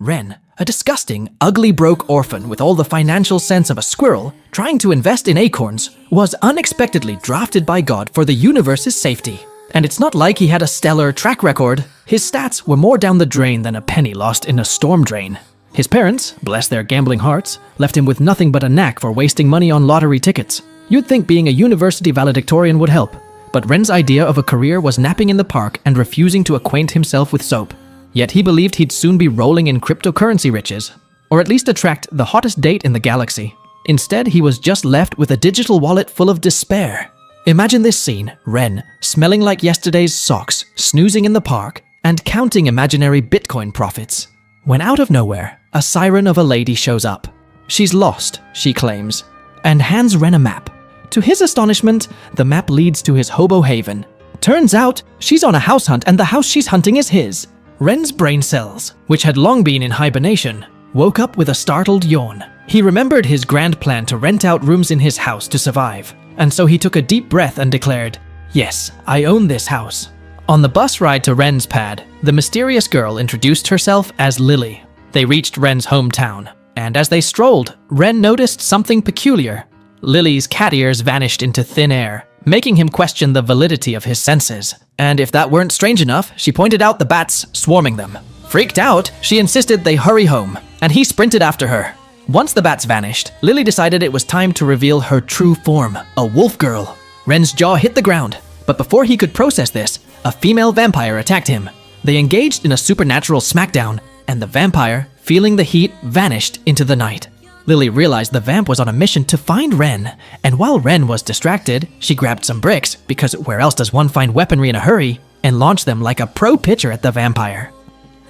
Ren, a disgusting, ugly broke orphan with all the financial sense of a squirrel, trying to invest in acorns, was unexpectedly drafted by God for the universe's safety. And it's not like he had a stellar track record. His stats were more down the drain than a penny lost in a storm drain. His parents, bless their gambling hearts, left him with nothing but a knack for wasting money on lottery tickets. You'd think being a university valedictorian would help, but Ren's idea of a career was napping in the park and refusing to acquaint himself with soap. Yet he believed he'd soon be rolling in cryptocurrency riches, or at least attract the hottest date in the galaxy. Instead, he was just left with a digital wallet full of despair. Imagine this scene: Ren, smelling like yesterday's socks, snoozing in the park, and counting imaginary Bitcoin profits. When out of nowhere, a siren of a lady shows up. She's lost, she claims, and hands Ren a map. To his astonishment, the map leads to his hobo haven. Turns out, she's on a house hunt and the house she's hunting is his. Ren's brain cells, which had long been in hibernation, woke up with a startled yawn. He remembered his grand plan to rent out rooms in his house to survive, and so he took a deep breath and declared, "Yes, I own this house." On the bus ride to Ren's pad, the mysterious girl introduced herself as Lily. They reached Ren's hometown, and as they strolled, Ren noticed something peculiar. Lily's cat ears vanished into thin air, making him question the validity of his senses. And if that weren't strange enough, she pointed out the bats swarming them. Freaked out, she insisted they hurry home, and he sprinted after her. Once the bats vanished, Lily decided it was time to reveal her true form, a wolf girl. Ren's jaw hit the ground, but before he could process this, a female vampire attacked him. They engaged in a supernatural smackdown, and the vampire, feeling the heat, vanished into the night. Lily realized the vamp was on a mission to find Ren, and while Ren was distracted, she grabbed some bricks, because where else does one find weaponry in a hurry, and launched them like a pro pitcher at the vampire.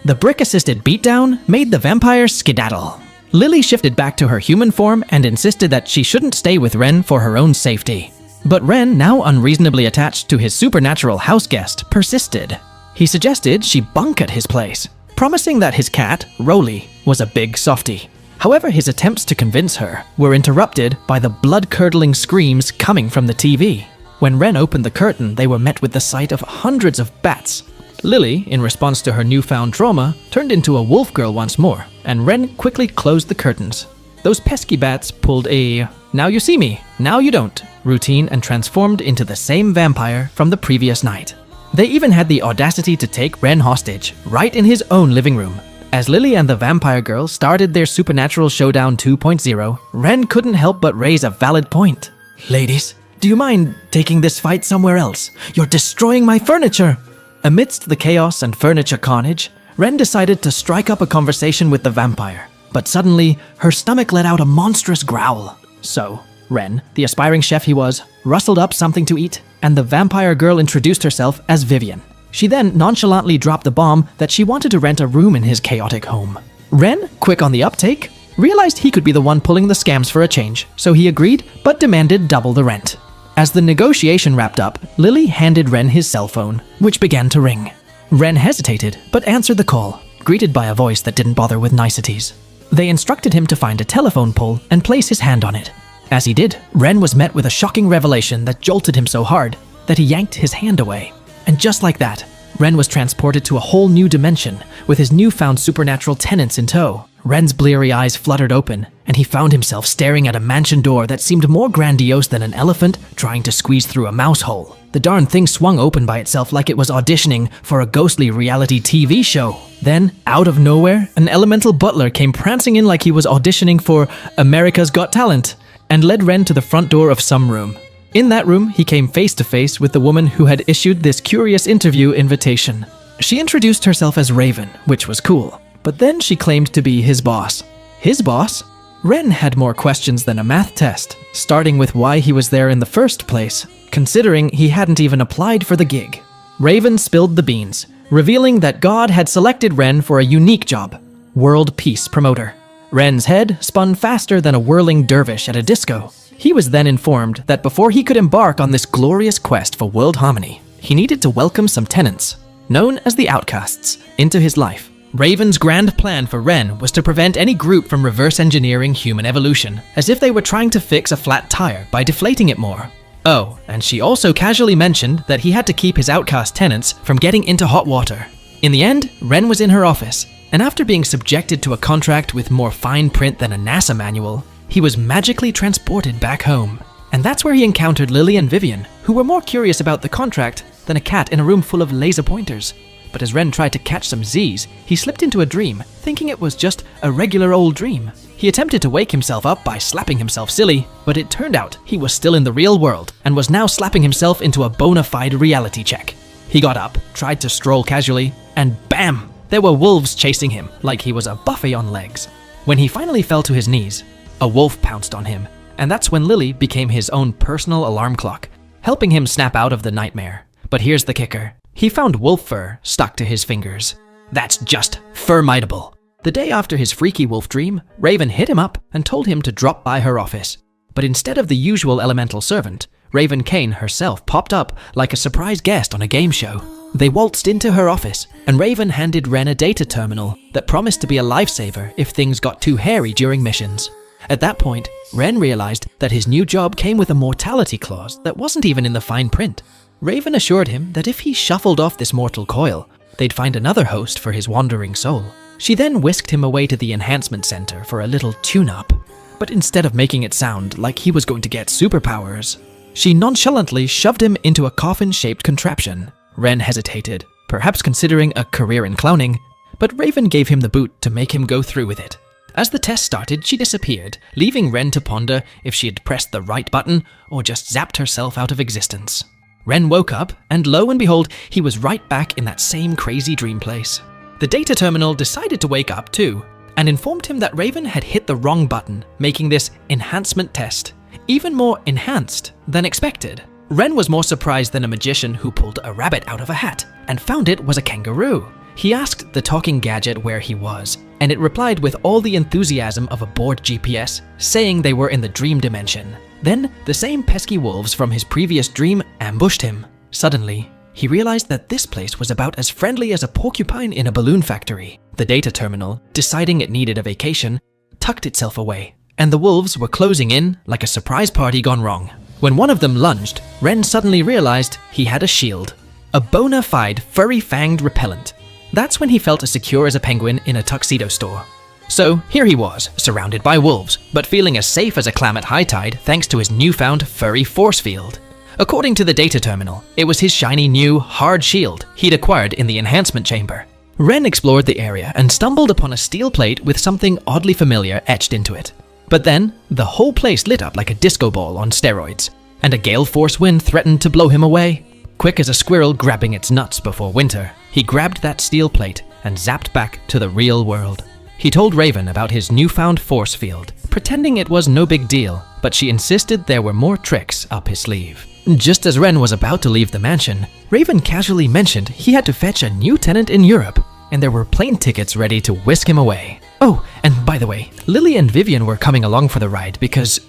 The brick-assisted beatdown made the vampire skedaddle. Lily shifted back to her human form and insisted that she shouldn't stay with Ren for her own safety. But Ren, now unreasonably attached to his supernatural house guest, persisted. He suggested she bunk at his place, promising that his cat, Roly, was a big softie. However, his attempts to convince her were interrupted by the blood-curdling screams coming from the TV. When Ren opened the curtain, they were met with the sight of hundreds of bats. Lily, in response to her newfound trauma, turned into a wolf girl once more, and Ren quickly closed the curtains. Those pesky bats pulled a "now you see me, now you don't" routine and transformed into the same vampire from the previous night. They even had the audacity to take Ren hostage, right in his own living room. As Lily and the vampire girl started their supernatural showdown 2.0, Ren couldn't help but raise a valid point. "Ladies, do you mind taking this fight somewhere else? You're destroying my furniture!" Amidst the chaos and furniture carnage, Ren decided to strike up a conversation with the vampire. But suddenly, her stomach let out a monstrous growl. So, Ren, the aspiring chef he was, rustled up something to eat, and the vampire girl introduced herself as Vivian. She then nonchalantly dropped the bomb that she wanted to rent a room in his chaotic home. Ren, quick on the uptake, realized he could be the one pulling the scams for a change, so he agreed but demanded double the rent. As the negotiation wrapped up, Lily handed Ren his cell phone, which began to ring. Ren hesitated but answered the call, greeted by a voice that didn't bother with niceties. They instructed him to find a telephone pole and place his hand on it. As he did, Ren was met with a shocking revelation that jolted him so hard that he yanked his hand away. And just like that, Ren was transported to a whole new dimension with his newfound supernatural tenants in tow. Ren's bleary eyes fluttered open, and he found himself staring at a mansion door that seemed more grandiose than an elephant trying to squeeze through a mouse hole. The darn thing swung open by itself like it was auditioning for a ghostly reality TV show. Then, out of nowhere, an elemental butler came prancing in like he was auditioning for America's Got Talent, and led Ren to the front door of some room. In that room, he came face to face with the woman who had issued this curious interview invitation. She introduced herself as Raven, which was cool, but then she claimed to be his boss. His boss? Ren had more questions than a math test, starting with why he was there in the first place, considering he hadn't even applied for the gig. Raven spilled the beans, revealing that God had selected Ren for a unique job: World Peace Promoter. Ren's head spun faster than a whirling dervish at a disco. He was then informed that before he could embark on this glorious quest for world harmony, he needed to welcome some tenants, known as the Outcasts, into his life. Raven's grand plan for Ren was to prevent any group from reverse engineering human evolution, as if they were trying to fix a flat tire by deflating it more. Oh, and she also casually mentioned that he had to keep his outcast tenants from getting into hot water. In the end, Ren was in her office, And after being subjected to a contract with more fine print than a NASA manual, he was magically transported back home. And that's where he encountered Lily and Vivian, who were more curious about the contract than a cat in a room full of laser pointers. But as Ren tried to catch some Z's, he slipped into a dream, thinking it was just a regular old dream. He attempted to wake himself up by slapping himself silly, but it turned out he was still in the real world and was now slapping himself into a bona fide reality check. He got up, tried to stroll casually, and bam! There were wolves chasing him like he was a buffet on legs. When he finally fell to his knees, a wolf pounced on him, and that's when Lily became his own personal alarm clock, helping him snap out of the nightmare. But here's the kicker. He found wolf fur stuck to his fingers. That's just formidable. The day after his freaky wolf dream, Raven hit him up and told him to drop by her office. But instead of the usual elemental servant, Raven Kane herself popped up like a surprise guest on a game show. They waltzed into her office, and Raven handed Ren a data terminal that promised to be a lifesaver if things got too hairy during missions. At that point, Ren realized that his new job came with a mortality clause that wasn't even in the fine print. Raven assured him that if he shuffled off this mortal coil, they'd find another host for his wandering soul. She then whisked him away to the enhancement center for a little tune-up. But instead of making it sound like he was going to get superpowers, she nonchalantly shoved him into a coffin-shaped contraption. Ren hesitated, perhaps considering a career in clowning, but Raven gave him the boot to make him go through with it. As the test started, she disappeared, leaving Ren to ponder if she had pressed the right button or just zapped herself out of existence. Ren woke up, and lo and behold, he was right back in that same crazy dream place. The data terminal decided to wake up too, and informed him that Raven had hit the wrong button, making this enhancement test even more enhanced than expected. Ren was more surprised than a magician who pulled a rabbit out of a hat and found it was a kangaroo. He asked the talking gadget where he was, and it replied with all the enthusiasm of a bored GPS, saying they were in the dream dimension. Then, the same pesky wolves from his previous dream ambushed him. Suddenly, he realized that this place was about as friendly as a porcupine in a balloon factory. The data terminal, deciding it needed a vacation, tucked itself away, and the wolves were closing in like a surprise party gone wrong. When one of them lunged, Ren suddenly realized he had a shield. A bona fide furry-fanged repellent. That's when he felt as secure as a penguin in a tuxedo store. So here he was, surrounded by wolves, but feeling as safe as a clam at high tide thanks to his newfound furry force field. According to the data terminal, it was his shiny new, hard shield he'd acquired in the enhancement chamber. Ren explored the area and stumbled upon a steel plate with something oddly familiar etched into it. But then, the whole place lit up like a disco ball on steroids, and a gale force wind threatened to blow him away. Quick as a squirrel grabbing its nuts before winter, he grabbed that steel plate and zapped back to the real world. He told Raven about his newfound force field, pretending it was no big deal, but she insisted there were more tricks up his sleeve. Just as Ren was about to leave the mansion, Raven casually mentioned he had to fetch a new tenant in Europe, and there were plane tickets ready to whisk him away. Oh, and by the way, Lily and Vivian were coming along for the ride because,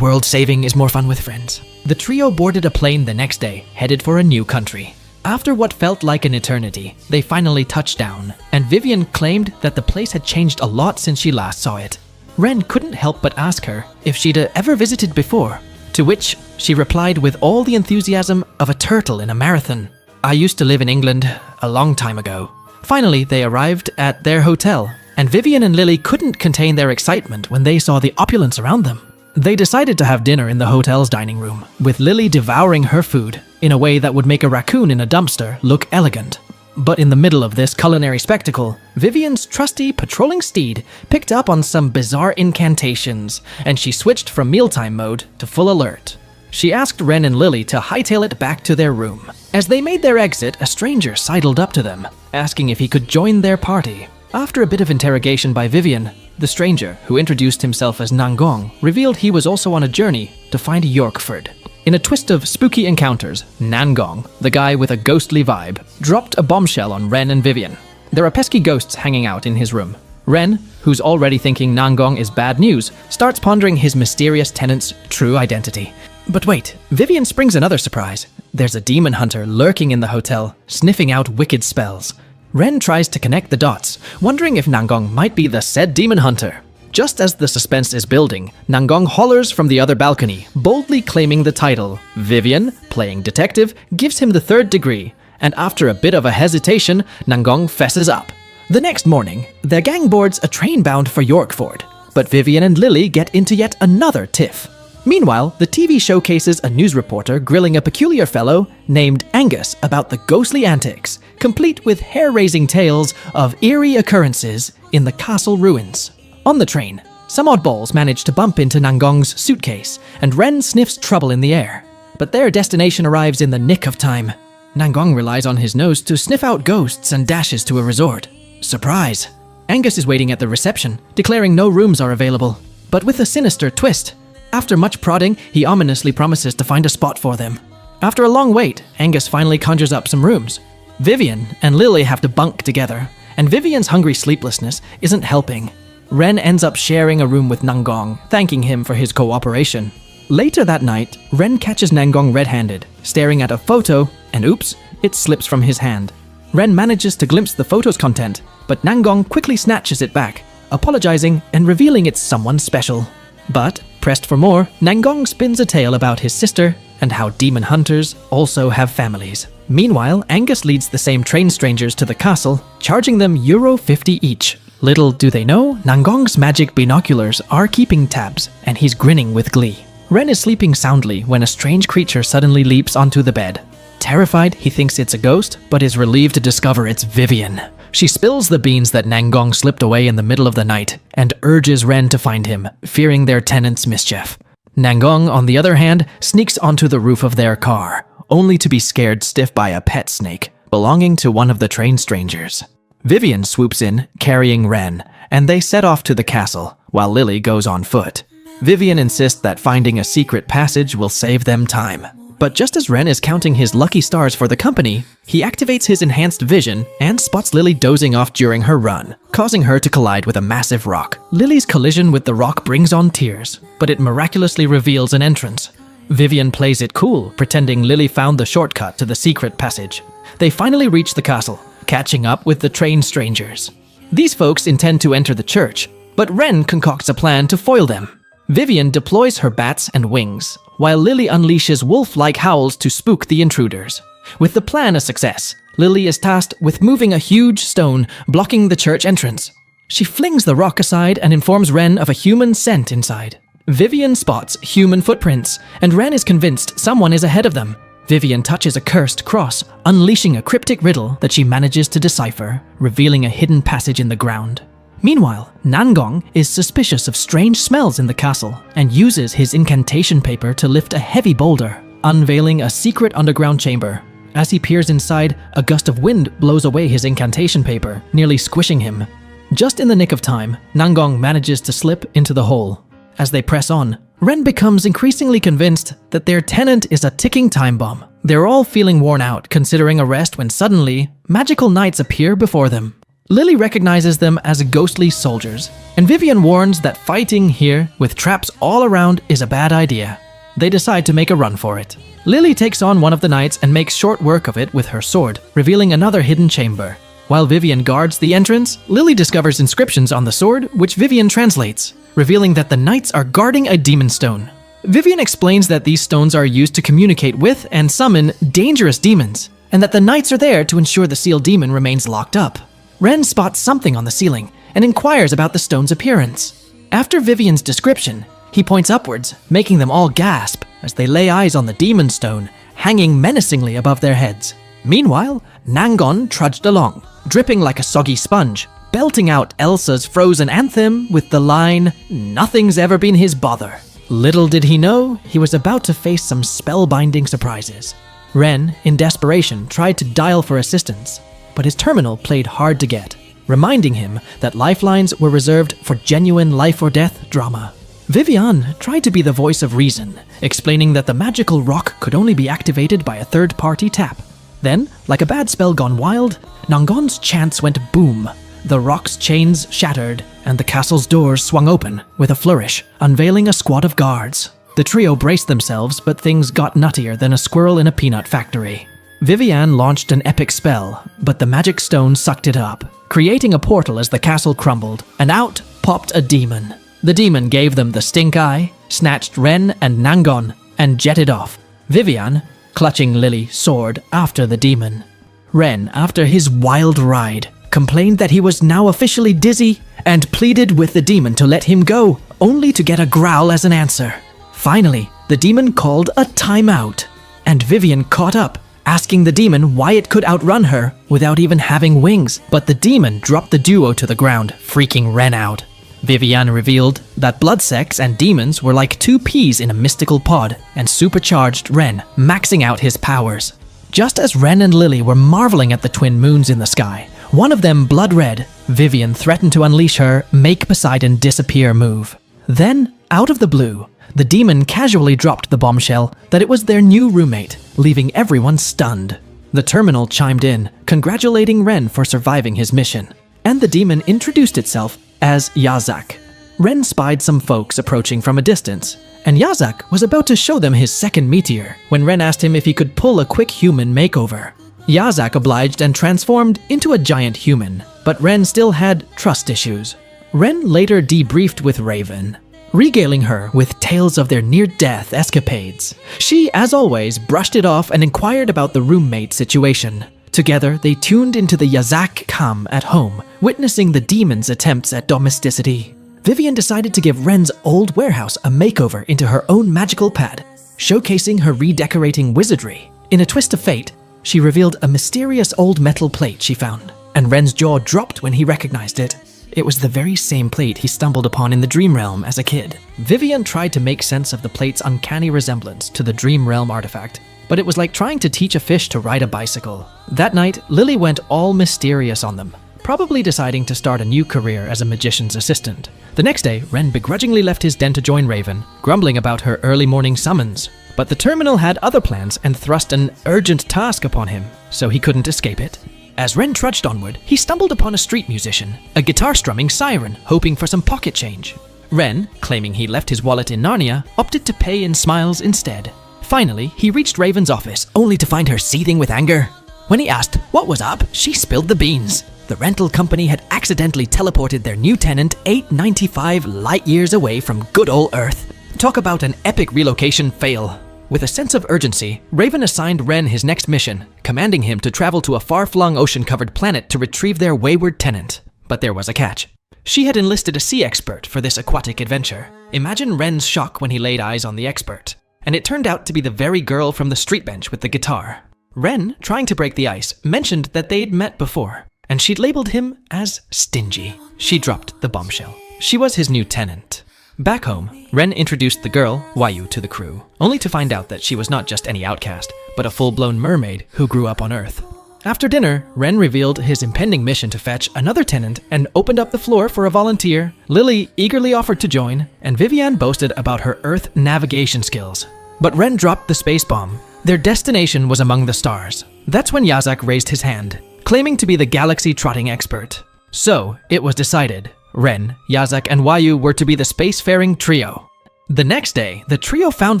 world saving is more fun with friends. The trio boarded a plane the next day, headed for a new country. After what felt like an eternity, they finally touched down, and Vivian claimed that the place had changed a lot since she last saw it. Ren couldn't help but ask her if she'd ever visited before, to which she replied with all the enthusiasm of a turtle in a marathon. "I used to live in England a long time ago." Finally, they arrived at their hotel, and Vivian and Lily couldn't contain their excitement when they saw the opulence around them. They decided to have dinner in the hotel's dining room, with Lily devouring her food in a way that would make a raccoon in a dumpster look elegant. But in the middle of this culinary spectacle, Vivian's trusty patrolling steed picked up on some bizarre incantations, and she switched from mealtime mode to full alert. She asked Ren and Lily to hightail it back to their room. As they made their exit, a stranger sidled up to them, asking if he could join their party. After a bit of interrogation by Vivian, the stranger, who introduced himself as Nangong, revealed he was also on a journey to find Yorkford. In a twist of spooky encounters, Nangong, the guy with a ghostly vibe, dropped a bombshell on Ren and Vivian. There are pesky ghosts hanging out in his room. Ren, who's already thinking Nangong is bad news, starts pondering his mysterious tenant's true identity. But wait, Vivian springs another surprise. There's a demon hunter lurking in the hotel, sniffing out wicked spells. Ren tries to connect the dots, wondering if Nangong might be the said demon hunter. Just as the suspense is building, Nangong hollers from the other balcony, boldly claiming the title. Vivian, playing detective, gives him the 3rd degree, and after a bit of a hesitation, Nangong fesses up. The next morning, the gang boards a train bound for Yorkford, but Vivian and Lily get into yet another tiff. Meanwhile, the TV showcases a news reporter grilling a peculiar fellow named Angus about the ghostly antics, complete with hair-raising tales of eerie occurrences in the castle ruins. On the train, some oddballs manage to bump into Nangong's suitcase, and Ren sniffs trouble in the air. But their destination arrives in the nick of time. Nangong relies on his nose to sniff out ghosts and dashes to a resort. Surprise! Angus is waiting at the reception, declaring no rooms are available, but with a sinister twist. After much prodding, he ominously promises to find a spot for them. After a long wait, Angus finally conjures up some rooms. Vivian and Lily have to bunk together, and Vivian's hungry sleeplessness isn't helping. Ren ends up sharing a room with Nangong, thanking him for his cooperation. Later that night, Ren catches Nangong red-handed, staring at a photo, and oops, it slips from his hand. Ren manages to glimpse the photo's content, but Nangong quickly snatches it back, apologizing and revealing it's someone special. But, pressed for more, Nangong spins a tale about his sister and how demon hunters also have families. Meanwhile, Angus leads the same train strangers to the castle, charging them €50 each. Little do they know, Nangong's magic binoculars are keeping tabs, and he's grinning with glee. Ren is sleeping soundly when a strange creature suddenly leaps onto the bed. Terrified, he thinks it's a ghost, but is relieved to discover it's Vivian. She spills the beans that Nangong slipped away in the middle of the night, and urges Ren to find him, fearing their tenant's mischief. Nangong, on the other hand, sneaks onto the roof of their car, only to be scared stiff by a pet snake, belonging to one of the train strangers. Vivian swoops in, carrying Ren, and they set off to the castle, while Lily goes on foot. Vivian insists that finding a secret passage will save them time. But just as Ren is counting his lucky stars for the company, he activates his enhanced vision and spots Lily dozing off during her run, causing her to collide with a massive rock. Lily's collision with the rock brings on tears, but it miraculously reveals an entrance. Vivian plays it cool, pretending Lily found the shortcut to the secret passage. They finally reach the castle, catching up with the train strangers. These folks intend to enter the church, but Ren concocts a plan to foil them. Vivian deploys her bats and wings, while Lily unleashes wolf-like howls to spook the intruders. With the plan a success, Lily is tasked with moving a huge stone blocking the church entrance. She flings the rock aside and informs Ren of a human scent inside. Vivian spots human footprints, and Ren is convinced someone is ahead of them. Vivian touches a cursed cross, unleashing a cryptic riddle that she manages to decipher, revealing a hidden passage in the ground. Meanwhile, Nangong is suspicious of strange smells in the castle and uses his incantation paper to lift a heavy boulder, unveiling a secret underground chamber. As he peers inside, a gust of wind blows away his incantation paper, nearly squishing him. Just in the nick of time, Nangong manages to slip into the hole. As they press on, Ren becomes increasingly convinced that their tenant is a ticking time bomb. They're all feeling worn out, considering a rest when suddenly, magical knights appear before them. Lily recognizes them as ghostly soldiers, and Vivian warns that fighting here, with traps all around, is a bad idea. They decide to make a run for it. Lily takes on one of the knights and makes short work of it with her sword, revealing another hidden chamber. While Vivian guards the entrance, Lily discovers inscriptions on the sword, which Vivian translates, revealing that the knights are guarding a demon stone. Vivian explains that these stones are used to communicate with and summon dangerous demons, and that the knights are there to ensure the sealed demon remains locked up. Ren spots something on the ceiling and inquires about the stone's appearance. After Vivian's description, he points upwards, making them all gasp as they lay eyes on the demon stone, hanging menacingly above their heads. Meanwhile, Nangong trudged along, dripping like a soggy sponge, belting out Elsa's Frozen anthem with the line, "Nothing's ever been his bother." Little did he know, he was about to face some spellbinding surprises. Ren, in desperation, tried to dial for assistance, but his terminal played hard to get, reminding him that lifelines were reserved for genuine life-or-death drama. Vivian tried to be the voice of reason, explaining that the magical rock could only be activated by a third-party tap. Then, like a bad spell gone wild, Nangong's chants went boom. The rock's chains shattered, and the castle's doors swung open with a flourish, unveiling a squad of guards. The trio braced themselves, but things got nuttier than a squirrel in a peanut factory. Vivian launched an epic spell, but the magic stone sucked it up, creating a portal as the castle crumbled, and out popped a demon. The demon gave them the stink eye, snatched Ren and Nangong, and jetted off. Vivian, clutching Lily, soared after the demon. Ren, after his wild ride, complained that he was now officially dizzy, and pleaded with the demon to let him go, only to get a growl as an answer. Finally, the demon called a timeout, and Vivian caught up, asking the demon why it could outrun her without even having wings. But the demon dropped the duo to the ground, freaking Ren out. Vivian revealed that blood sex and demons were like two peas in a mystical pod, and supercharged Ren, maxing out his powers. Just as Ren and Lily were marveling at the twin moons in the sky, one of them blood red, Vivian threatened to unleash her Make Poseidon Disappear move. Then, out of the blue, the demon casually dropped the bombshell that it was their new roommate, leaving everyone stunned. The terminal chimed in, congratulating Ren for surviving his mission, and the demon introduced itself as Yazak. Ren spied some folks approaching from a distance, and Yazak was about to show them his second meteor when Ren asked him if he could pull a quick human makeover. Yazak obliged and transformed into a giant human, but Ren still had trust issues. Ren later debriefed with Raven, regaling her with tales of their near-death escapades. She, as always, brushed it off and inquired about the roommate situation. Together, they tuned into the Yazak Kam at home, witnessing the demon's attempts at domesticity. Vivian decided to give Ren's old warehouse a makeover into her own magical pad, showcasing her redecorating wizardry. In a twist of fate, she revealed a mysterious old metal plate she found, and Ren's jaw dropped when he recognized it. It was the very same plate he stumbled upon in the Dream Realm as a kid. Vivian tried to make sense of the plate's uncanny resemblance to the Dream Realm artifact, but it was like trying to teach a fish to ride a bicycle. That night, Lily went all mysterious on them, probably deciding to start a new career as a magician's assistant. The next day, Ren begrudgingly left his den to join Raven, grumbling about her early morning summons. But the terminal had other plans and thrust an urgent task upon him, so he couldn't escape it. As Ren trudged onward, he stumbled upon a street musician, a guitar-strumming siren, hoping for some pocket change. Ren, claiming he left his wallet in Narnia, opted to pay in smiles instead. Finally, he reached Raven's office, only to find her seething with anger. When he asked what was up, she spilled the beans. The rental company had accidentally teleported their new tenant 895 light-years away from good old Earth. Talk about an epic relocation fail. With a sense of urgency, Raven assigned Ren his next mission, commanding him to travel to a far-flung ocean-covered planet to retrieve their wayward tenant. But there was a catch. She had enlisted a sea expert for this aquatic adventure. Imagine Ren's shock when he laid eyes on the expert. And it turned out to be the very girl from the street bench with the guitar. Ren, trying to break the ice, mentioned that they'd met before, and she'd labeled him as stingy. She dropped the bombshell. She was his new tenant. Back home, Ren introduced the girl, Wayu, to the crew, only to find out that she was not just any outcast, but a full-blown mermaid who grew up on Earth. After dinner, Ren revealed his impending mission to fetch another tenant and opened up the floor for a volunteer. Lily eagerly offered to join, and Vivian boasted about her Earth navigation skills. But Ren dropped the space bomb. Their destination was among the stars. That's when Yazak raised his hand, claiming to be the galaxy-trotting expert. So, it was decided. Ren, Yazak, and Wayu were to be the spacefaring trio. The next day, the trio found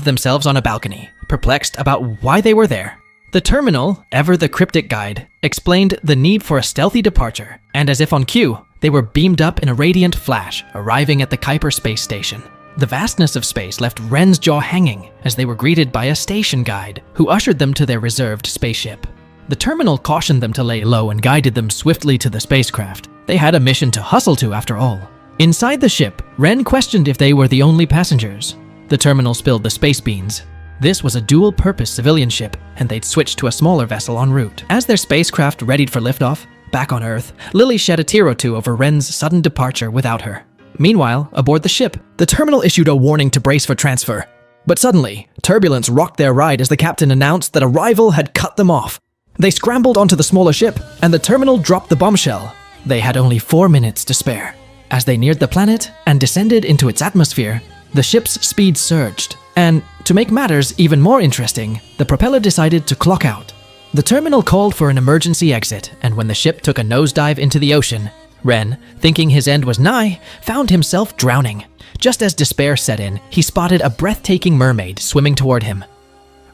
themselves on a balcony, perplexed about why they were there. The terminal, ever the cryptic guide, explained the need for a stealthy departure, and as if on cue, they were beamed up in a radiant flash, arriving at the Kuiper space station. The vastness of space left Ren's jaw hanging as they were greeted by a station guide, who ushered them to their reserved spaceship. The terminal cautioned them to lay low and guided them swiftly to the spacecraft. They had a mission to hustle to after all. Inside the ship, Ren questioned if they were the only passengers. The terminal spilled the space beans. This was a dual-purpose civilian ship, and they'd switched to a smaller vessel en route. As their spacecraft readied for liftoff, back on Earth, Lily shed a tear or two over Ren's sudden departure without her. Meanwhile, aboard the ship, the terminal issued a warning to brace for transfer. But suddenly, turbulence rocked their ride as the captain announced that a rival had cut them off. They scrambled onto the smaller ship, and the terminal dropped the bombshell. They had only 4 minutes to spare. As they neared the planet and descended into its atmosphere, the ship's speed surged, and to make matters even more interesting, the propeller decided to clock out. The terminal called for an emergency exit, and when the ship took a nosedive into the ocean, Ren, thinking his end was nigh, found himself drowning. Just as despair set in, he spotted a breathtaking mermaid swimming toward him.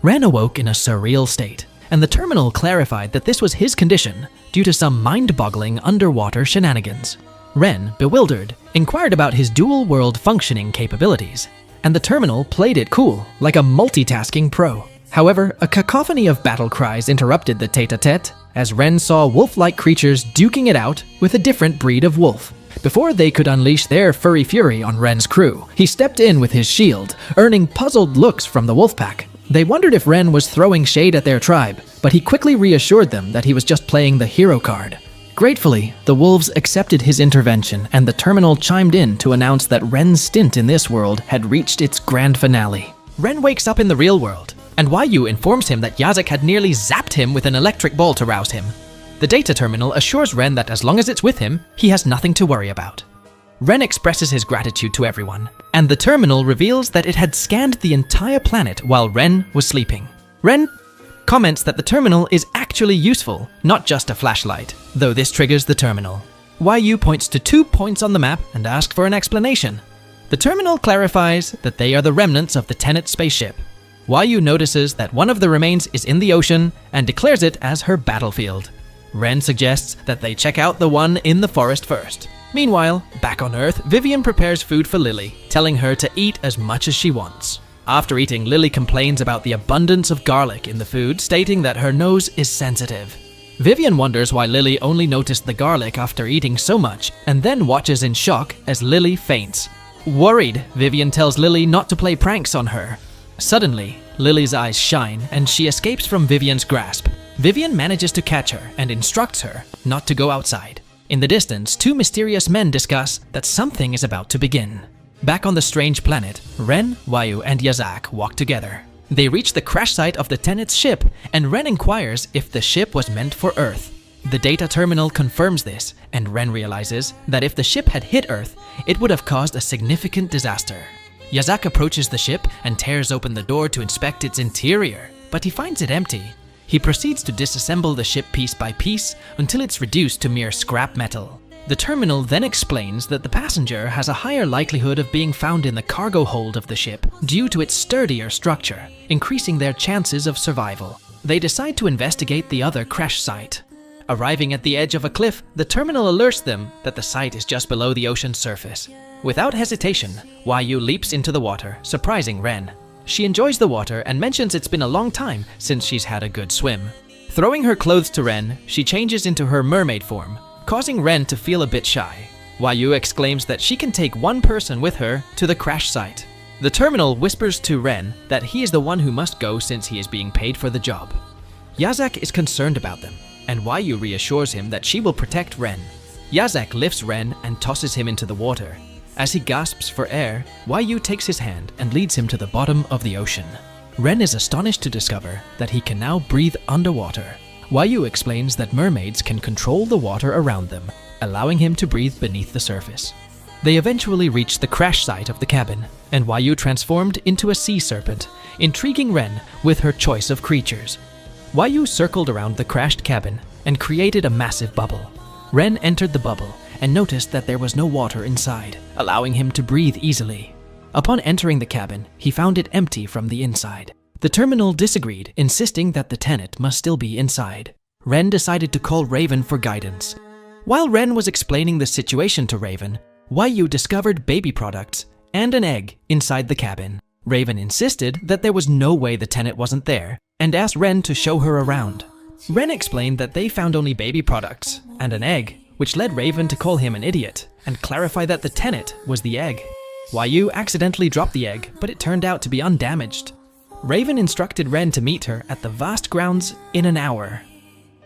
Ren awoke in a surreal state, and the terminal clarified that this was his condition due to some mind-boggling underwater shenanigans. Ren, bewildered, inquired about his dual-world functioning capabilities, and the terminal played it cool, like a multitasking pro. However, a cacophony of battle cries interrupted the tete-a-tete, as Ren saw wolf-like creatures duking it out with a different breed of wolf. Before they could unleash their furry fury on Ren's crew, he stepped in with his shield, earning puzzled looks from the wolf pack. They wondered if Ren was throwing shade at their tribe, but he quickly reassured them that he was just playing the hero card. Gratefully, the wolves accepted his intervention, and the terminal chimed in to announce that Ren's stint in this world had reached its grand finale. Ren wakes up in the real world, and Wayu informs him that Yazak had nearly zapped him with an electric ball to rouse him. The data terminal assures Ren that as long as it's with him, he has nothing to worry about. Ren expresses his gratitude to everyone, and the terminal reveals that it had scanned the entire planet while Ren was sleeping. Ren comments that the terminal is actually useful, not just a flashlight, though this triggers the terminal. Wayu points to 2 points on the map and asks for an explanation. The terminal clarifies that they are the remnants of the Tenet spaceship. Wayu notices that one of the remains is in the ocean and declares it as her battlefield. Ren suggests that they check out the one in the forest first. Meanwhile, back on Earth, Vivian prepares food for Lily, telling her to eat as much as she wants. After eating, Lily complains about the abundance of garlic in the food, stating that her nose is sensitive. Vivian wonders why Lily only noticed the garlic after eating so much, and then watches in shock as Lily faints. Worried, Vivian tells Lily not to play pranks on her. Suddenly, Lily's eyes shine, and she escapes from Vivian's grasp. Vivian manages to catch her and instructs her not to go outside. In the distance, 2 mysterious men discuss that something is about to begin. Back on the strange planet, Ren, Wayu, and Yazak walk together. They reach the crash site of the Tenet's ship, and Ren inquires if the ship was meant for Earth. The data terminal confirms this, and Ren realizes that if the ship had hit Earth, it would have caused a significant disaster. Yazak approaches the ship and tears open the door to inspect its interior, but he finds it empty. He proceeds to disassemble the ship piece by piece until it's reduced to mere scrap metal. The terminal then explains that the passenger has a higher likelihood of being found in the cargo hold of the ship due to its sturdier structure, increasing their chances of survival. They decide to investigate the other crash site. Arriving at the edge of a cliff, the terminal alerts them that the site is just below the ocean's surface. Without hesitation, Wayu leaps into the water, surprising Ren. She enjoys the water and mentions it's been a long time since she's had a good swim. Throwing her clothes to Ren, she changes into her mermaid form, causing Ren to feel a bit shy. Wayu exclaims that she can take one person with her to the crash site. The terminal whispers to Ren that he is the one who must go since he is being paid for the job. Yazak is concerned about them, and Wayu reassures him that she will protect Ren. Yazak lifts Ren and tosses him into the water. As he gasps for air, Wayu takes his hand and leads him to the bottom of the ocean. Ren is astonished to discover that he can now breathe underwater. Wayu explains that mermaids can control the water around them, allowing him to breathe beneath the surface. They eventually reach the crash site of the cabin, and Wayu transformed into a sea serpent, intriguing Ren with her choice of creatures. Wayu circled around the crashed cabin and created a massive bubble. Ren entered the bubble and noticed that there was no water inside, allowing him to breathe easily. Upon entering the cabin, he found it empty from the inside. The terminal disagreed, insisting that the Tenet must still be inside. Ren decided to call Raven for guidance. While Ren was explaining the situation to Raven, Wayu discovered baby products and an egg inside the cabin. Raven insisted that there was no way the Tenet wasn't there, and asked Ren to show her around. Ren explained that they found only baby products and an egg, which led Raven to call him an idiot and clarify that the Tenet was the egg. Wayu accidentally dropped the egg, but it turned out to be undamaged. Raven instructed Ren to meet her at the vast grounds in an hour.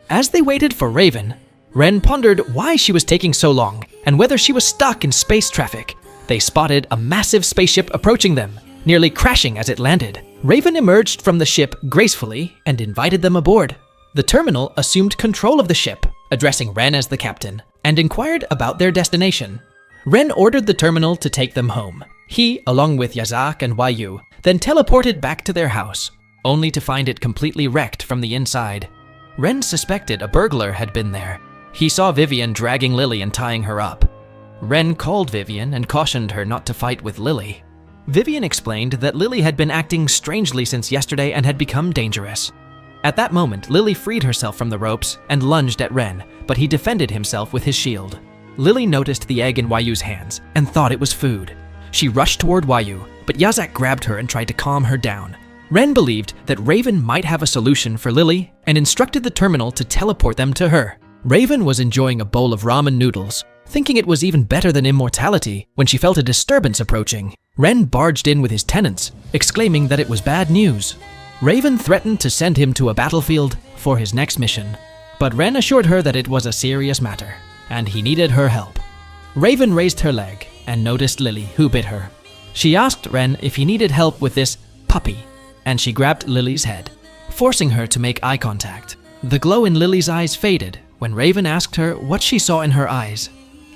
As they waited for Raven, Ren pondered why she was taking so long and whether she was stuck in space traffic. They spotted a massive spaceship approaching them, nearly crashing as it landed. Raven emerged from the ship gracefully and invited them aboard. The terminal assumed control of the ship, addressing Ren as the captain, and inquired about their destination. Ren ordered the terminal to take them home. He, along with Yazak and Wayu, then teleported back to their house, only to find it completely wrecked from the inside. Ren suspected a burglar had been there. He saw Vivian dragging Lily and tying her up. Ren called Vivian and cautioned her not to fight with Lily. Vivian explained that Lily had been acting strangely since yesterday and had become dangerous. At that moment, Lily freed herself from the ropes and lunged at Ren, but he defended himself with his shield. Lily noticed the egg in Wayu's hands and thought it was food. She rushed toward Wayu, but Yazak grabbed her and tried to calm her down. Ren believed that Raven might have a solution for Lily and instructed the terminal to teleport them to her. Raven was enjoying a bowl of ramen noodles, thinking it was even better than immortality when she felt a disturbance approaching. Ren barged in with his tenants, exclaiming that it was bad news. Raven threatened to send him to a battlefield for his next mission, but Ren assured her that it was a serious matter, and he needed her help. Raven raised her leg and noticed Lily, who bit her. She asked Ren if he needed help with this puppy, and she grabbed Lily's head, forcing her to make eye contact. The glow in Lily's eyes faded when Raven asked her what she saw in her eyes.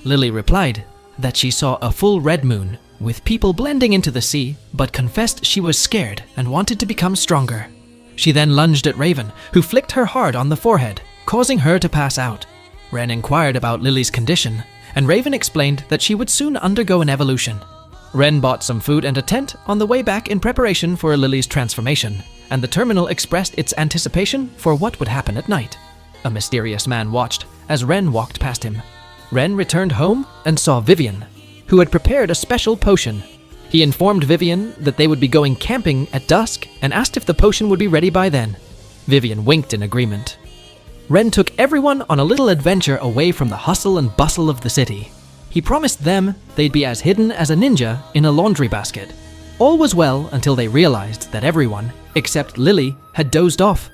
Lily replied that she saw a full red moon with people blending into the sea, but confessed she was scared and wanted to become stronger. She then lunged at Raven, who flicked her hard on the forehead, causing her to pass out. Ren inquired about Lily's condition, and Raven explained that she would soon undergo an evolution. Ren bought some food and a tent on the way back in preparation for Lily's transformation, and the terminal expressed its anticipation for what would happen at night. A mysterious man watched as Ren walked past him. Ren returned home and saw Vivian, who had prepared a special potion. He informed Vivian that they would be going camping at dusk and asked if the potion would be ready by then. Vivian winked in agreement. Ren took everyone on a little adventure away from the hustle and bustle of the city. He promised them they'd be as hidden as a ninja in a laundry basket. All was well until they realized that everyone, except Lily, had dozed off.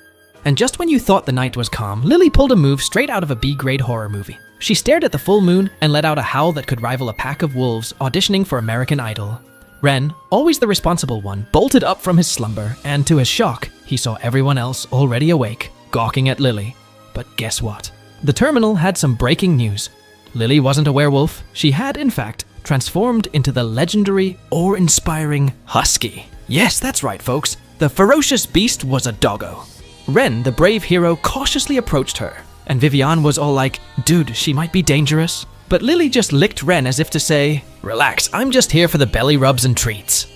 And just when you thought the night was calm, Lily pulled a move straight out of a B-grade horror movie. She stared at the full moon and let out a howl that could rival a pack of wolves auditioning for American Idol. Ren, always the responsible one, bolted up from his slumber, and to his shock, he saw everyone else already awake, gawking at Lily. But guess what? The terminal had some breaking news. Lily wasn't a werewolf. She had, in fact, transformed into the legendary, awe-inspiring Husky. Yes, that's right, folks. The ferocious beast was a doggo. Ren, the brave hero, cautiously approached her, and Vivian was all like, dude, she might be dangerous. But Lily just licked Ren as if to say, relax, I'm just here for the belly rubs and treats.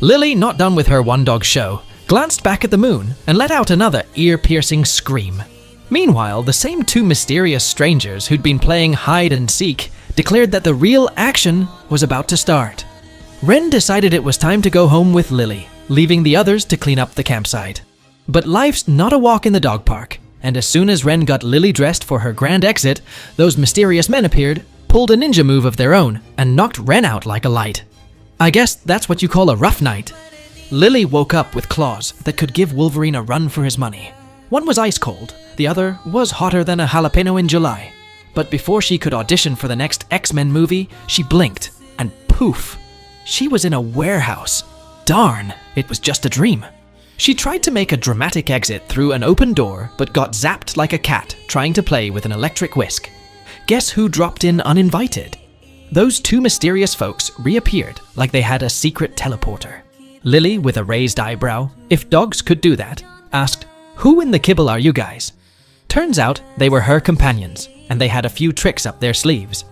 Lily, not done with her one-dog show, glanced back at the moon and let out another ear-piercing scream. Meanwhile, the same two mysterious strangers who'd been playing hide and seek declared that the real action was about to start. Ren decided it was time to go home with Lily, leaving the others to clean up the campsite. But life's not a walk in the dog park, and as soon as Ren got Lily dressed for her grand exit, those mysterious men appeared, pulled a ninja move of their own, and knocked Ren out like a light. I guess that's what you call a rough night. Lily woke up with claws that could give Wolverine a run for his money. One was ice cold, the other was hotter than a jalapeno in July. But before she could audition for the next X-Men movie, she blinked, and poof, she was in a warehouse. Darn, it was just a dream. She tried to make a dramatic exit through an open door, but got zapped like a cat trying to play with an electric whisk. Guess who dropped in uninvited? Those two mysterious folks reappeared like they had a secret teleporter. Lily, with a raised eyebrow, if dogs could do that, asked, "Who in the kibble are you guys?" Turns out they were her companions, and they had a few tricks up their sleeves.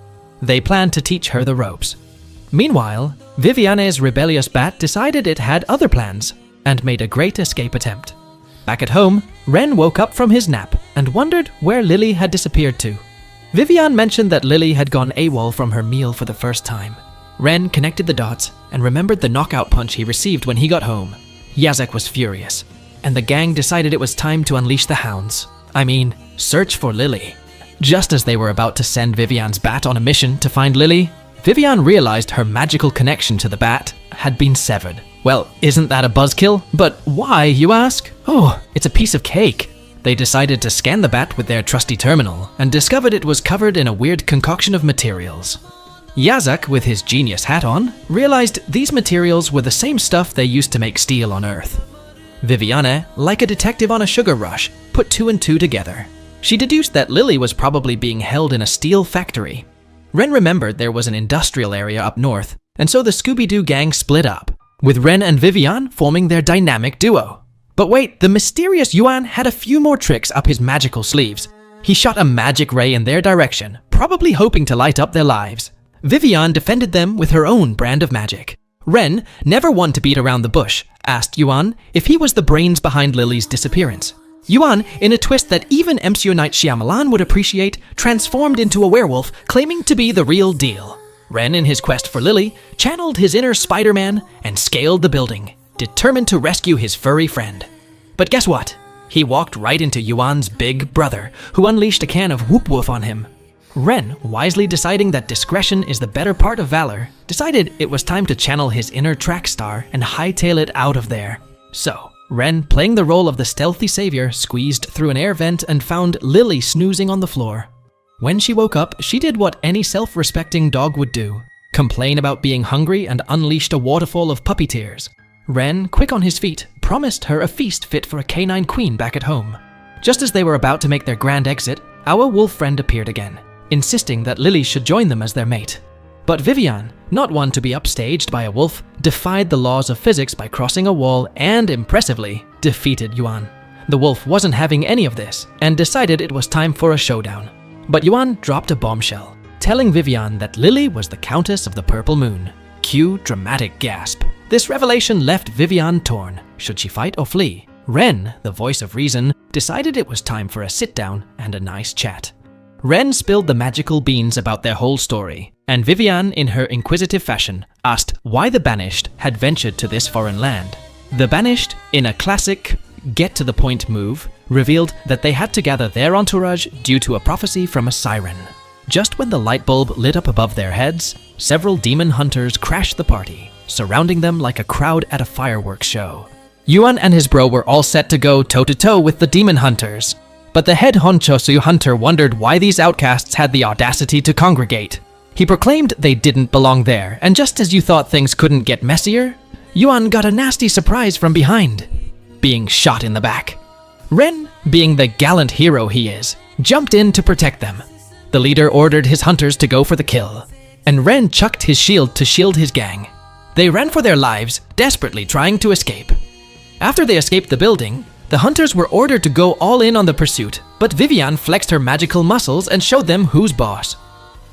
They planned to teach her the ropes. Meanwhile, Viviane's rebellious bat decided it had other plans, and made a great escape attempt. Back at home, Ren woke up from his nap and wondered where Lily had disappeared to. Vivian mentioned that Lily had gone AWOL from her meal for the first time. Ren connected the dots and remembered the knockout punch he received when he got home. Yazek was furious, and the gang decided it was time to unleash the hounds. I mean, search for Lily. Just as they were about to send Vivian's bat on a mission to find Lily, Vivian realized her magical connection to the bat had been severed. Well, isn't that a buzzkill? But why, you ask? Oh, it's a piece of cake. They decided to scan the bat with their trusty terminal and discovered it was covered in a weird concoction of materials. Yazak, with his genius hat on, realized these materials were the same stuff they used to make steel on Earth. Viviane, like a detective on a sugar rush, put two and two together. She deduced that Lily was probably being held in a steel factory. Ren remembered there was an industrial area up north, and so the Scooby-Doo gang split up, with Ren and Vivian forming their dynamic duo. But wait, the mysterious Yuan had a few more tricks up his magical sleeves. He shot a magic ray in their direction, probably hoping to light up their lives. Vivian defended them with her own brand of magic. Ren, never one to beat around the bush, asked Yuan if he was the brains behind Lily's disappearance. Yuan, in a twist that even MCU Night Shyamalan would appreciate, transformed into a werewolf, claiming to be the real deal. Ren, in his quest for Lily, channeled his inner Spider-Man and scaled the building. determined to rescue his furry friend. But guess what? He walked right into Yuan's big brother, who unleashed a can of whoop woof on him. Ren, wisely deciding that discretion is the better part of valor, decided it was time to channel his inner track star and hightail it out of there. So, Ren, playing the role of the stealthy savior, squeezed through an air vent and found Lily snoozing on the floor. When she woke up, she did what any self-respecting dog would do: complain about being hungry and unleashed a waterfall of puppy tears. Ren, quick on his feet, promised her a feast fit for a canine queen back at home. Just as they were about to make their grand exit, our wolf friend appeared again, insisting that Lily should join them as their mate. But Vivian, not one to be upstaged by a wolf, defied the laws of physics by crossing a wall and, impressively, defeated Yuan. The wolf wasn't having any of this and decided it was time for a showdown. But Yuan dropped a bombshell, telling Vivian that Lily was the Countess of the Purple Moon. Cue dramatic gasp. This revelation left Vivian torn. Should she fight or flee? Ren, the voice of reason, decided it was time for a sit-down and a nice chat. Ren spilled the magical beans about their whole story, and Vivian, in her inquisitive fashion, asked why the Banished had ventured to this foreign land. The Banished, in a classic get-to-the-point move, revealed that they had to gather their entourage due to a prophecy from a siren. Just when the light bulb lit up above their heads, several demon hunters crashed the party, surrounding them like a crowd at a fireworks show. Yuan and his bro were all set to go toe-to-toe with the demon hunters, but the head Honchosu hunter wondered why these outcasts had the audacity to congregate. He proclaimed they didn't belong there, and just as you thought things couldn't get messier, Yuan got a nasty surprise from behind, being shot in the back. Ren, being the gallant hero he is, jumped in to protect them. The leader ordered his hunters to go for the kill, and Ren chucked his shield to shield his gang. They ran for their lives, desperately trying to escape. After they escaped the building, the hunters were ordered to go all in on the pursuit, but Vivian flexed her magical muscles and showed them who's boss.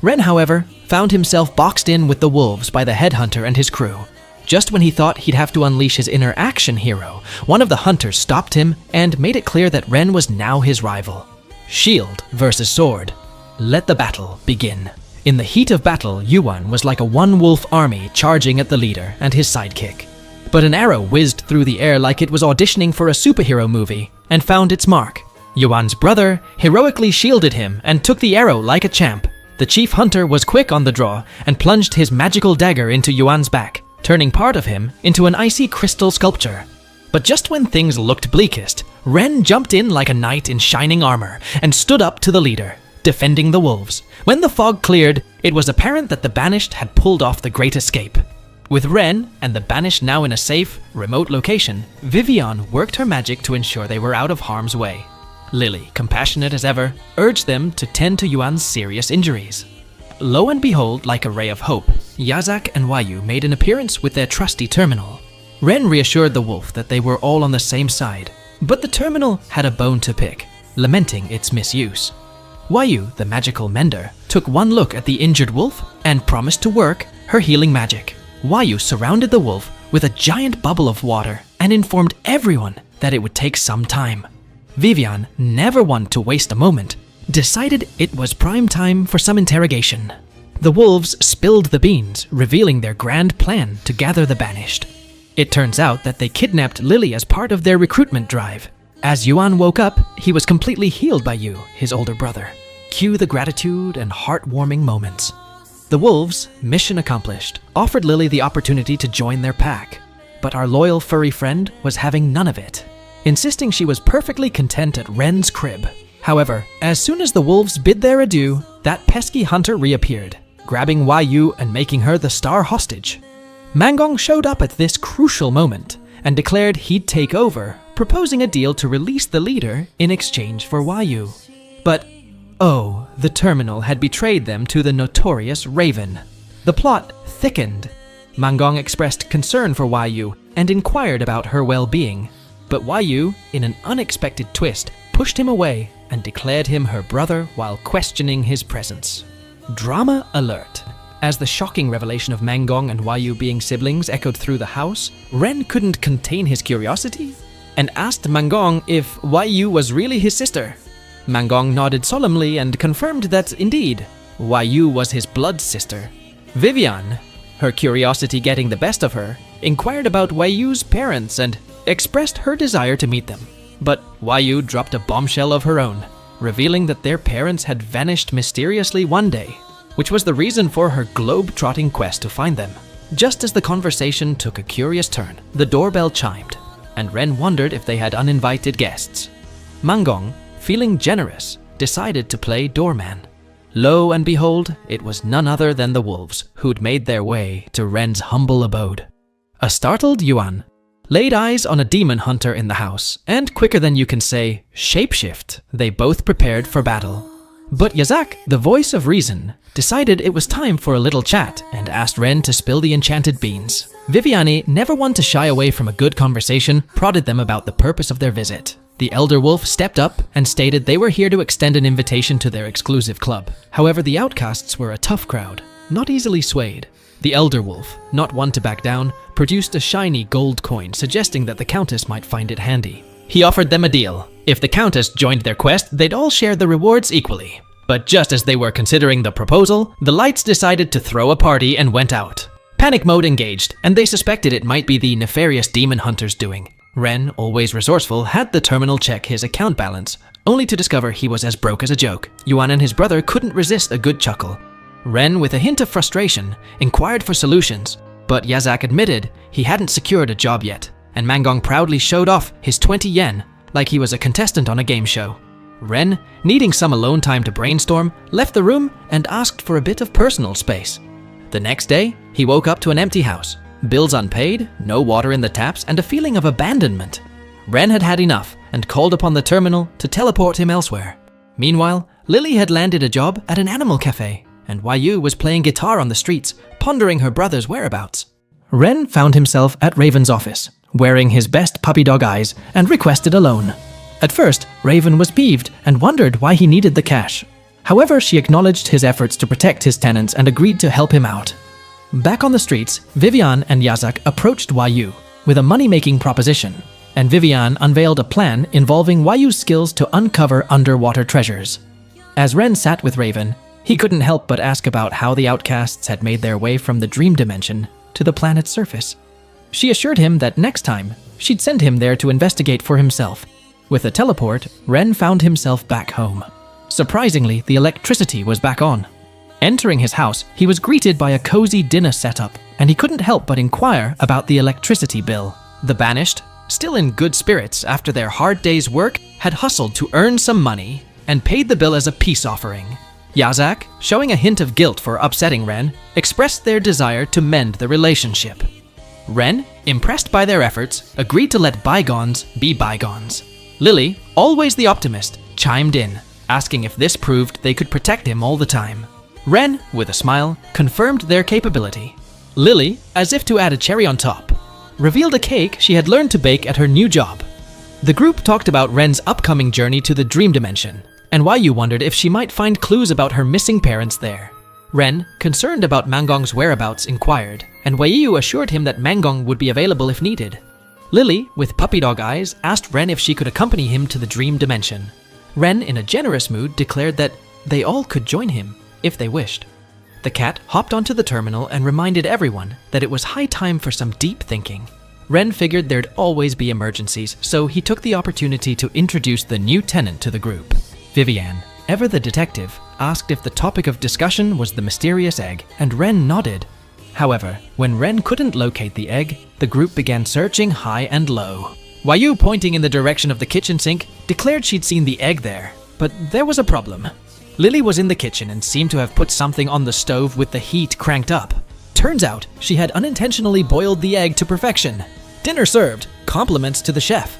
Ren, however, found himself boxed in with the wolves by the headhunter and his crew. Just when he thought he'd have to unleash his inner action hero, one of the hunters stopped him and made it clear that Ren was now his rival. Shield versus sword. Let the battle begin. In the heat of battle, Yuan was like a one-wolf army charging at the leader and his sidekick. But an arrow whizzed through the air like it was auditioning for a superhero movie and found its mark. Yuan's brother heroically shielded him and took the arrow like a champ. The chief hunter was quick on the draw and plunged his magical dagger into Yuan's back, turning part of him into an icy crystal sculpture. But just when things looked bleakest, Ren jumped in like a knight in shining armor and stood up to the leader, defending the wolves. When the fog cleared, it was apparent that the Banished had pulled off the great escape. With Ren and the Banished now in a safe, remote location, Vivian worked her magic to ensure they were out of harm's way. Lily, compassionate as ever, urged them to tend to Yuan's serious injuries. Lo and behold, like a ray of hope, Yazak and Wayu made an appearance with their trusty terminal. Ren reassured the wolf that they were all on the same side, but the terminal had a bone to pick, lamenting its misuse. Wayu, the magical mender, took one look at the injured wolf and promised to work her healing magic. Wayu surrounded the wolf with a giant bubble of water and informed everyone that it would take some time. Vivian, never one to waste a moment, decided it was prime time for some interrogation. The wolves spilled the beans, revealing their grand plan to gather the Banished. It turns out that they kidnapped Lily as part of their recruitment drive. As Yuan woke up, he was completely healed by Yu, his older brother. Cue the gratitude and heartwarming moments. The wolves, mission accomplished, offered Lily the opportunity to join their pack. But our loyal furry friend was having none of it, insisting she was perfectly content at Ren's crib. However, as soon as the wolves bid their adieu, that pesky hunter reappeared, grabbing Wayu and making her the star hostage. Mangong showed up at this crucial moment and declared he'd take over, proposing a deal to release the leader in exchange for Wayu. But, oh, the terminal had betrayed them to the notorious Raven. The plot thickened. Mangong expressed concern for Wayu and inquired about her well-being. But Wayu, in an unexpected twist, pushed him away and declared him her brother while questioning his presence. Drama alert. As the shocking revelation of Mangong and Wayu being siblings echoed through the house, Ren couldn't contain his curiosity and asked Mangong if Wayu was really his sister. Mangong nodded solemnly and confirmed that, indeed, Wayu was his blood sister. Vivian, her curiosity getting the best of her, inquired about Waiyu's parents and expressed her desire to meet them. But Waiyu dropped a bombshell of her own, revealing that their parents had vanished mysteriously one day, which was the reason for her globe-trotting quest to find them. Just as the conversation took a curious turn, the doorbell chimed, and Ren wondered if they had uninvited guests. Manggong, feeling generous, decided to play doorman. Lo and behold, it was none other than the wolves who'd made their way to Ren's humble abode. A startled Yuan laid eyes on a demon hunter in the house, and quicker than you can say shapeshift, they both prepared for battle. But Yazak, the voice of reason, decided it was time for a little chat and asked Ren to spill the enchanted beans. Viviani, never one to shy away from a good conversation, prodded them about the purpose of their visit. The elder wolf stepped up and stated they were here to extend an invitation to their exclusive club. However, the outcasts were a tough crowd, not easily swayed. The elder wolf, not one to back down, produced a shiny gold coin suggesting that the countess might find it handy. He offered them a deal. If the countess joined their quest, they'd all share the rewards equally. But just as they were considering the proposal, the lights decided to throw a party and went out. Panic mode engaged, and they suspected it might be the nefarious demon hunter's doing. Ren, always resourceful, had the terminal check his account balance, only to discover he was as broke as a joke. Yuan and his brother couldn't resist a good chuckle. Ren, with a hint of frustration, inquired for solutions, but Yazak admitted he hadn't secured a job yet, and Manggong proudly showed off his 20 yen like he was a contestant on a game show. Ren, needing some alone time to brainstorm, left the room and asked for a bit of personal space. The next day, he woke up to an empty house, bills unpaid, no water in the taps, and a feeling of abandonment. Ren had had enough and called upon the terminal to teleport him elsewhere. Meanwhile, Lily had landed a job at an animal cafe, and Waiyu was playing guitar on the streets, pondering her brother's whereabouts. Ren found himself at Raven's office, wearing his best puppy dog eyes, and requested a loan. At first, Raven was peeved and wondered why he needed the cash. However, she acknowledged his efforts to protect his tenants and agreed to help him out. Back on the streets, Vivian and Yazak approached Waiyu with a money-making proposition, and Vivian unveiled a plan involving Waiyu's skills to uncover underwater treasures. As Ren sat with Raven, he couldn't help but ask about how the outcasts had made their way from the dream dimension to the planet's surface. She assured him that next time, she'd send him there to investigate for himself. With a teleport, Ren found himself back home. Surprisingly, the electricity was back on. Entering his house, he was greeted by a cozy dinner setup, and he couldn't help but inquire about the electricity bill. The banished, still in good spirits after their hard day's work, had hustled to earn some money and paid the bill as a peace offering. Yazak, showing a hint of guilt for upsetting Ren, expressed their desire to mend the relationship. Ren, impressed by their efforts, agreed to let bygones be bygones. Lily, always the optimist, chimed in, asking if this proved they could protect him all the time. Ren, with a smile, confirmed their capability. Lily, as if to add a cherry on top, revealed a cake she had learned to bake at her new job. The group talked about Ren's upcoming journey to the dream dimension, and Waiyu wondered if she might find clues about her missing parents there. Ren, concerned about Manggong's whereabouts, inquired, and Waiyu assured him that Manggong would be available if needed. Lily, with puppy dog eyes, asked Ren if she could accompany him to the dream dimension. Ren, in a generous mood, declared that they all could join him if they wished. The cat hopped onto the terminal and reminded everyone that it was high time for some deep thinking. Ren figured there'd always be emergencies, so he took the opportunity to introduce the new tenant to the group. Vivian, ever the detective, asked if the topic of discussion was the mysterious egg, and Ren nodded. However, when Ren couldn't locate the egg, the group began searching high and low. Waiyu, pointing in the direction of the kitchen sink, declared she'd seen the egg there, but there was a problem. Lily was in the kitchen and seemed to have put something on the stove with the heat cranked up. Turns out, she had unintentionally boiled the egg to perfection. Dinner served, compliments to the chef.